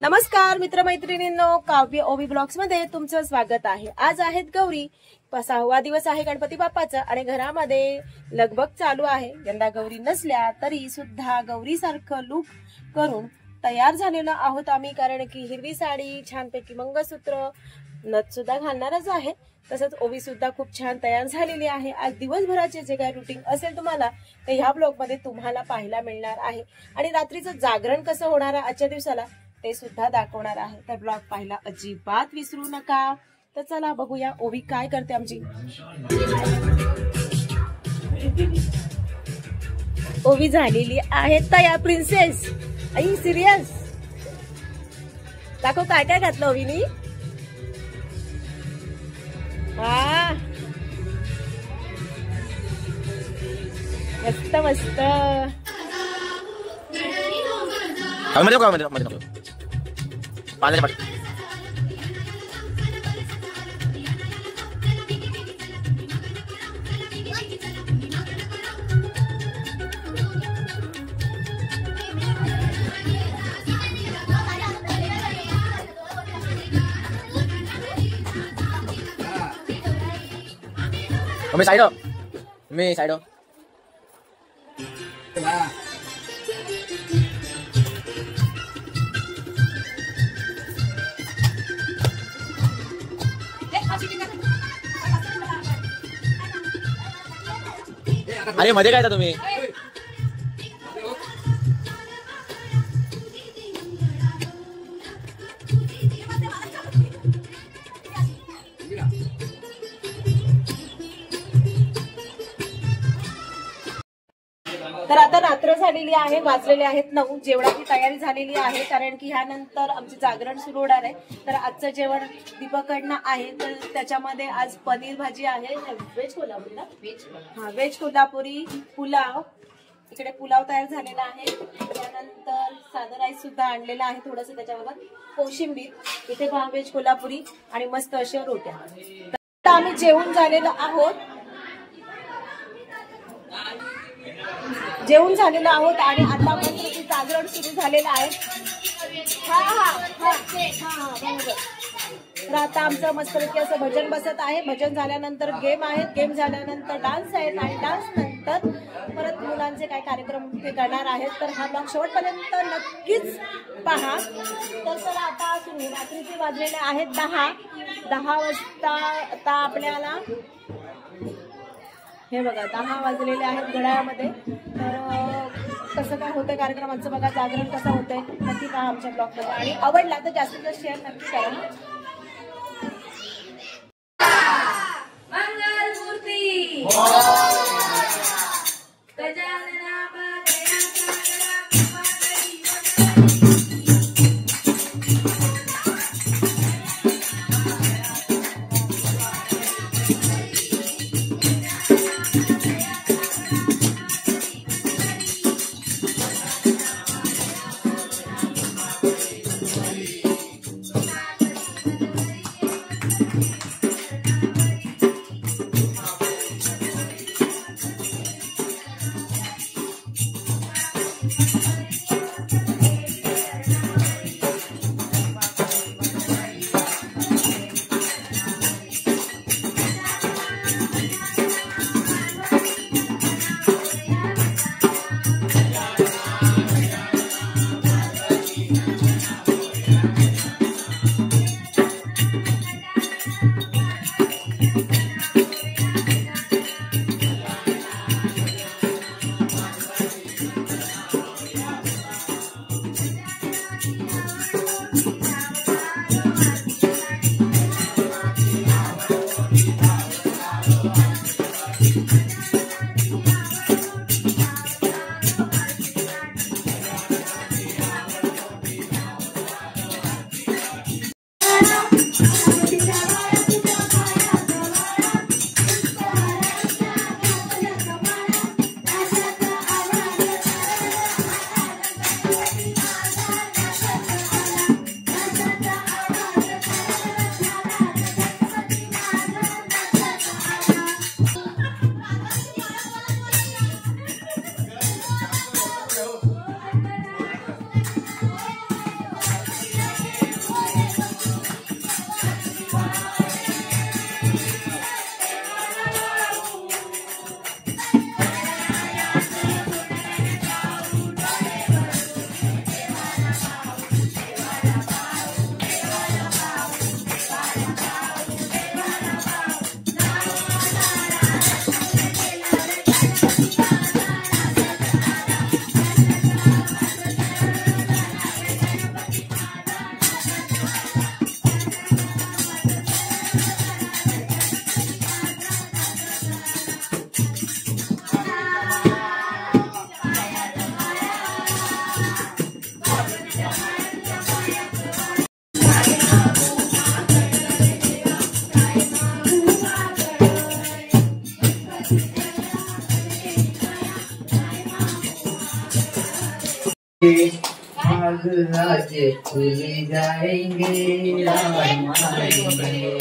नमस्कार मित्रमैत्रिणींनो, काव्य ओवी ब्लॉग्स मध्ये तुमचं स्वागत आहे। आज आहेत गौरी, 6वा दिवस आहे गणपती बाप्पाचा आणि घरामध्ये लगबग चालू आहे। यंदा गौरी नसल्या तरी सुद्धा गौरी सारखं लुक करून तयार झालेलो आहोत आम्ही, कारण की हिरवी साडी, छानपैकी मंगळसूत्र, नथ सुद्धा घालणारच आहे। तसंच ओवी सुद्धा खूप छान तयार झालेली आहे। आज दिवसभराचे जे काही रुटीन असेल तुम्हाला ते ह्या ब्लॉग मध्ये तुम्हाला पाहायला मिळणार आहे आणि रात्रीचं जागरण कसं होणार आहे आजच्या दिवसाला ते सुद्धा दाखवणार आहे। तर ब्लॉग पाहायला अजिबात विसरू नका। तर चला बघूया ओवी काय करते आमची। ओवी झालेली आहे तयार प्रिन्सेस। आई सिरियस दाखव काय काय घातलं ओवीनी। हा मस्त मस्त। पाण्याच्या मी साइड अरे मध्ये काय था तुम्ही। तर आता रात्र झालेली आहे, वाजलेले आहेत 9। जेवणाची तयारी झालेली आहे, कारण की ह्यानंतर आमचे जागरण सुरू होणार आहे। तर आजचं जेवण दीपकडनं आहे, तर त्याच्यामध्ये आज पनीर भाजी आहे, व्हेज कोल्हापुरी ना, व्हेज कोल्हापुरी पुलाव। इकडे पुलाव तयार झालेला आहे, त्यानंतर साधा राईस सुद्धा आणलेला आहे थोडंसं, त्याच्याबरोबर कोशिंबीर। इथे पहा व्हेज कोल्हापुरी आणि मस्त अशा रोट्या। तर आम्ही जेवून झालेलो आहोत, आणि आता मात्र जागरण सुरू झालेलं आहे। तर आता आमचं मस्तपैकी असं भजन बसत आहे। भजन झाल्यानंतर गेम आहेत, गेम झाल्यानंतर डान्स आहेत आणि डान्स नंतर परत मुलांचे काय कार्यक्रम ते करणार आहेत। तर हा ब्लॉग शेवटपर्यंत नक्कीच पहा। तर चला आता सुरू। रात्रीचे वाजलेले आहेत 10 वाजता। आता आपल्याला हे बघा 10 वाजलेले आहेत घड्याळामध्ये। तर कसं काय होतंय कार्यक्रमांचं बघा, जागरण कसं होतंय नक्की पहा आमच्या ब्लॉगमध्ये, आणि आवडला तर जास्तीत जास्त शेअर नक्की करा। बाग आज खुल जाएंगे, राम आएंगे,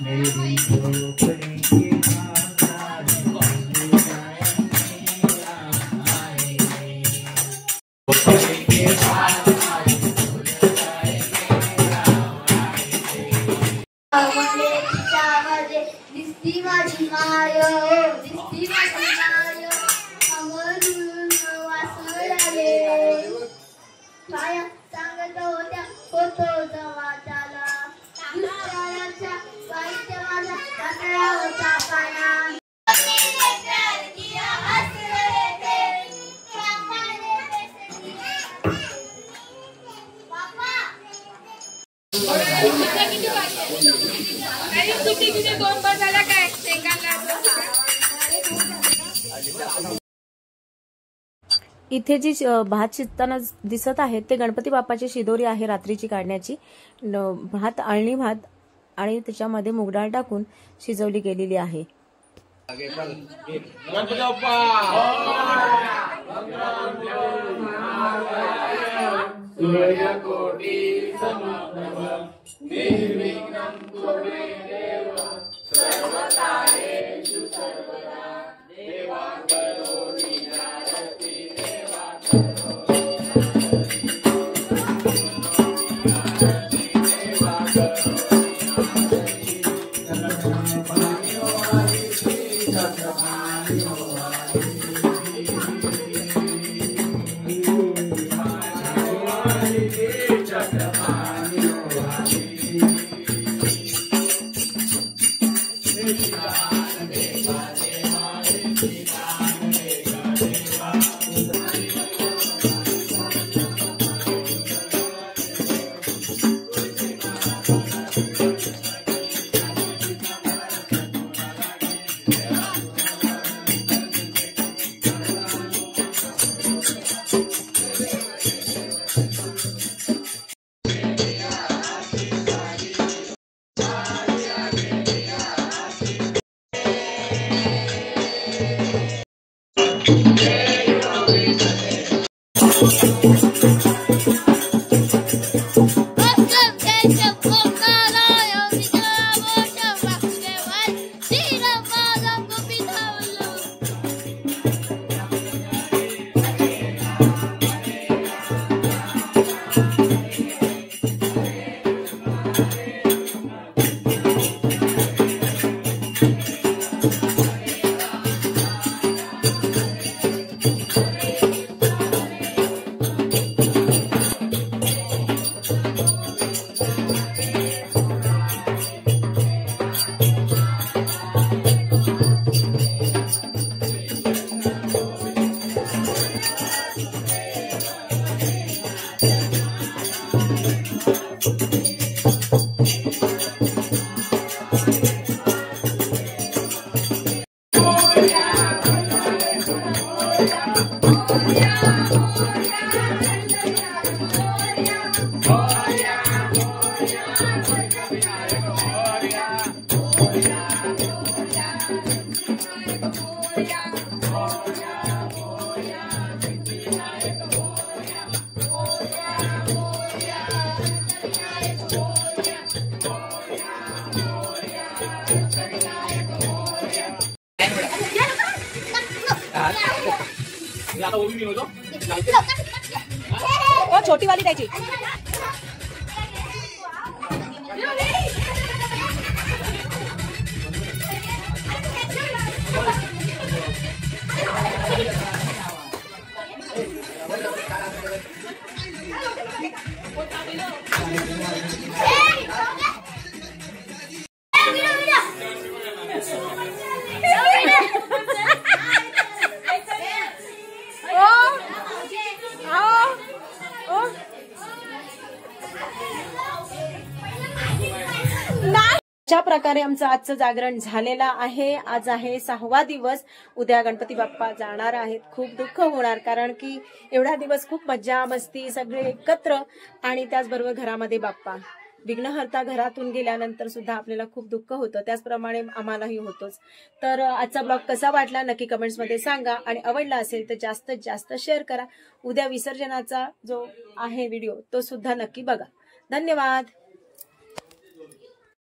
मेरी झोपड़ी के बाग आज खुल जाएंगे, राम आएंगे, झोपड़ी के बाग आज खुल जाएंगे, राम आएंगे। त्यामध्ये दिसती माझी माय, दिसती माझी माय, अमरून वासुराले पाया सांगत होत्या होतो जवाच्याला, दुसऱ्याच्या वाईट माझा टाकला होता पाया. इथे जी भात शिजताना दिसत आहे ते गणपती बाप्पाची शिदोरी आहे रात्रीची काढण्याची. भात आळणी भात आणि त्याच्यामध्ये मूगडाळ टाकून शिजवली गेलेली आहे. छोटी वाली द्यायची. अशा प्रकारे आमचं आजचं जागरण झालेलं आहे. आज आहे 6वा दिवस. उद्या गणपती बाप्पा जाणार आहेत. खूप दुःख होणार, कारण की एवढा दिवस खूप मज्जा मस्ती सगळे एकत्र आणि त्याचबरोबर घरामध्ये बाप्पा. विघ्नहर्ता घरातून गेल्यानंतर सुद्धा आपल्याला खूप दुःख होतं, त्याचप्रमाणे आम्हालाही होतोच. तर आजचा ब्लॉग कसा वाटला नक्की कमेंट्समध्ये सांगा आणि आवडला असेल तर जास्तीत जास्त शेअर करा. उद्या विसर्जनाचा जो आहे व्हिडिओ तो सुद्धा नक्की बघा. धन्यवाद.